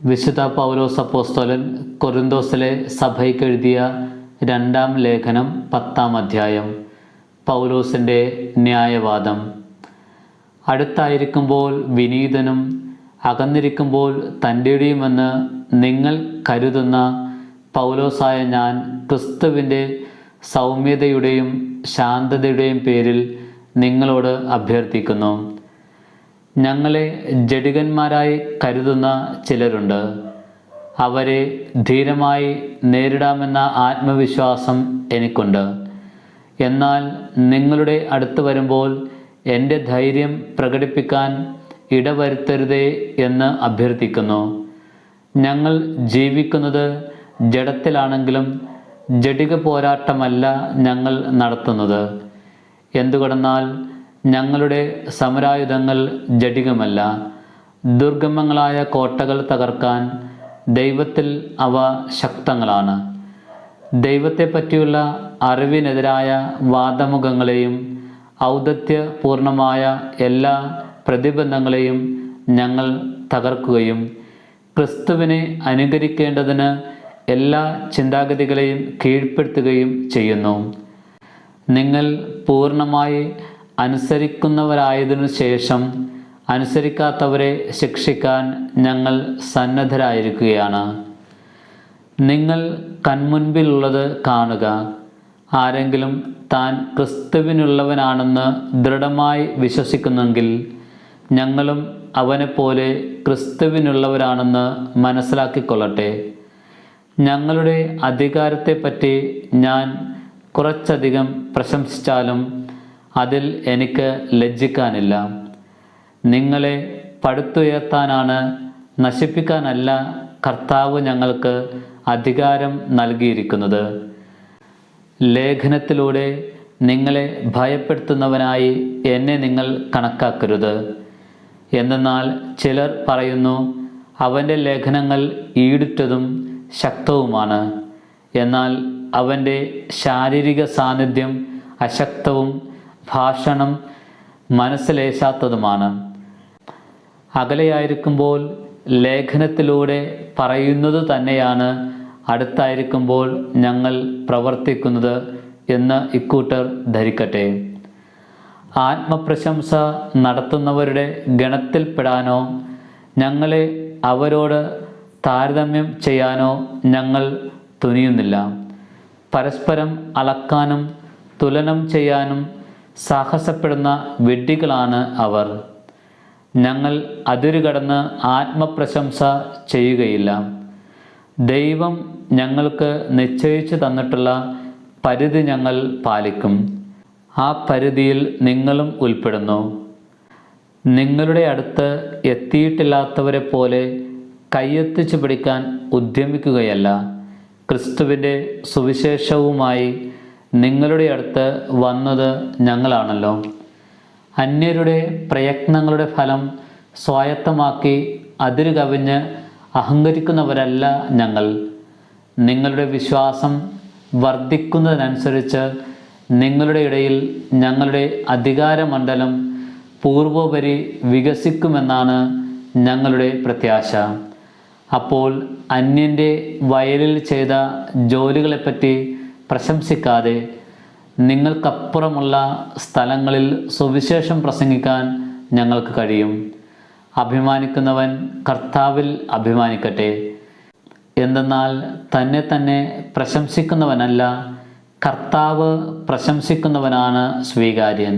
വിശുദ്ധ പൗലോസ് അപ്പോസ്തലൻ കൊരിന്തോസിലെ സഭയ്ക്ക് എഴുതിയ രണ്ടാം ലേഖനം 10-ാം അധ്യായം. പൗലോസിൻ്റെ ന്യായവാദം. അടുത്തായിരിക്കുമ്പോൾ വിനീതനും അകന്നിരിക്കുമ്പോൾ തൻ്റെയുമെന്ന് നിങ്ങൾ കരുതുന്ന പൗലോസായ ഞാൻ ക്രിസ്തുവിൻ്റെ സൗമ്യതയുടെയും ശാന്തതയുടെയും പേരിൽ നിങ്ങളോട് അഭ്യർത്ഥിക്കുന്നു. ഞങ്ങളെ ജഡികന്മാരായി കരുതുന്ന ചിലരുണ്ട്. അവരെ ധീരമായി നേരിടാമെന്ന ആത്മവിശ്വാസം എനിക്കുണ്ട്. എന്നാൽ നിങ്ങളുടെ അടുത്ത് വരുമ്പോൾ എൻ്റെ ധൈര്യം പ്രകടിപ്പിക്കാൻ ഇടവരുത്തരുതേ എന്ന് അഭ്യർത്ഥിക്കുന്നു. ഞങ്ങൾ ജീവിക്കുന്നത് ജഡത്തിലാണെങ്കിലും ജഡിക പോരാട്ടമല്ല ഞങ്ങൾ നടത്തുന്നത്. എന്തുകൊണ്ടെന്നാൽ ഞങ്ങളുടെ സമരായുധങ്ങൾ ജഡികമല്ല, ദുർഗമങ്ങളായ കോട്ടകൾ തകർക്കാൻ ദൈവത്തിൽ അവ ശക്തങ്ങളാണ്. ദൈവത്തെപ്പറ്റിയുള്ള അറിവിനെതിരായ വാദമുഖങ്ങളെയും ഔദത്യപൂർണമായ എല്ലാ പ്രതിബന്ധങ്ങളെയും ഞങ്ങൾ തകർക്കുകയും ക്രിസ്തുവിനെ അനുകരിക്കേണ്ടതിന് എല്ലാ ചിന്താഗതികളെയും കീഴ്പ്പെടുത്തുകയും ചെയ്യുന്നു. നിങ്ങൾ പൂർണ്ണമായി അനുസരിക്കുന്നവരായതിനു ശേഷം അനുസരിക്കാത്തവരെ ശിക്ഷിക്കാൻ ഞങ്ങൾ സന്നദ്ധരായിരിക്കുകയാണ്. നിങ്ങൾ കൺമുൻപിലുള്ളത് കാണുക. ആരെങ്കിലും താൻ ക്രിസ്തുവിനുള്ളവനാണെന്ന് ദൃഢമായി വിശ്വസിക്കുന്നെങ്കിൽ ഞങ്ങളും അവനെപ്പോലെ ക്രിസ്തുവിനുള്ളവരാണെന്ന് മനസ്സിലാക്കിക്കൊള്ളട്ടെ. ഞങ്ങളുടെ അധികാരത്തെപ്പറ്റി ഞാൻ കുറച്ചധികം പ്രശംസിച്ചാലും അതിൽ എനിക്ക് ലജ്ജിക്കാനില്ല. നിങ്ങളെ പടുത്തുയർത്താനാണ്, നശിപ്പിക്കാനല്ല കർത്താവ് ഞങ്ങൾക്ക് അധികാരം നൽകിയിരിക്കുന്നത്. ലേഖനത്തിലൂടെ നിങ്ങളെ ഭയപ്പെടുത്തുന്നവനായി എന്നെ നിങ്ങൾ കണക്കാക്കരുത്. എന്തെന്നാൽ ചിലർ പറയുന്നു, അവൻ്റെ ലേഖനങ്ങൾ ഈടുറ്റതും ശക്തവുമാണ്. എന്നാൽ അവൻ്റെ ശാരീരിക സാന്നിധ്യം അശക്തവും ഭാഷണം മനസ്സിലേശാത്തതുമാണ്. അകലെയായിരിക്കുമ്പോൾ ലേഖനത്തിലൂടെ പറയുന്നത് തന്നെയാണ് അടുത്തായിരിക്കുമ്പോൾ ഞങ്ങൾ പ്രവർത്തിക്കുന്നത് എന്ന് ഇക്കൂട്ടർ ധരിക്കട്ടെ. ആത്മപ്രശംസ നടത്തുന്നവരുടെ ഗണത്തിൽപ്പെടാനോ ഞങ്ങളെ അവരോട് താരതമ്യം ചെയ്യാനോ ഞങ്ങൾ തുനിയുന്നില്ല. പരസ്പരം അളക്കാനും തുലനം ചെയ്യാനും സാഹസപ്പെടുന്ന വിഡ്ഢികളാണ് അവർ. ഞങ്ങൾ അതിരുകടന്ന് ആത്മപ്രശംസ ചെയ്യുകയില്ല. ദൈവം ഞങ്ങൾക്ക് നിശ്ചയിച്ചു തന്നിട്ടുള്ള പരിധി ഞങ്ങൾ പാലിക്കും. ആ പരിധിയിൽ നിങ്ങളും ഉൾപ്പെടുന്നു. നിങ്ങളുടെ അടുത്ത് എത്തിയിട്ടില്ലാത്തവരെ പോലെ കയ്യെത്തിച്ചു പിടിക്കാൻ ഉദ്യമിക്കുകയല്ല. ക്രിസ്തുവിൻ്റെ സുവിശേഷവുമായി നിങ്ങളുടെ അടുത്ത് വന്നത് ഞങ്ങളാണല്ലോ. അന്യരുടെ പ്രയത്നങ്ങളുടെ ഫലം സ്വായത്തമാക്കി അതിരു കവിഞ്ഞ് അഹങ്കരിക്കുന്നവരല്ല ഞങ്ങൾ. നിങ്ങളുടെ വിശ്വാസം വർദ്ധിക്കുന്നതിനനുസരിച്ച് നിങ്ങളുടെ ഇടയിൽ ഞങ്ങളുടെ അധികാരമണ്ഡലം പൂർവോപരി വികസിക്കുമെന്നാണ് ഞങ്ങളുടെ പ്രത്യാശ. അപ്പോൾ അന്യൻ്റെ വയലിൽ ചെയ്ത ജോലികളെപ്പറ്റി പ്രശംസിക്കാതെ നിങ്ങൾക്കപ്പുറമുള്ള സ്ഥലങ്ങളിൽ സുവിശേഷം പ്രസംഗിക്കാൻ ഞങ്ങൾക്ക് കഴിയും. അഭിമാനിക്കുന്നവൻ കർത്താവിൽ അഭിമാനിക്കട്ടെ. എന്തെന്നാൽ തന്നെ പ്രശംസിക്കുന്നവനല്ല, കർത്താവ് പ്രശംസിക്കുന്നവനാണ് സ്വീകാര്യൻ.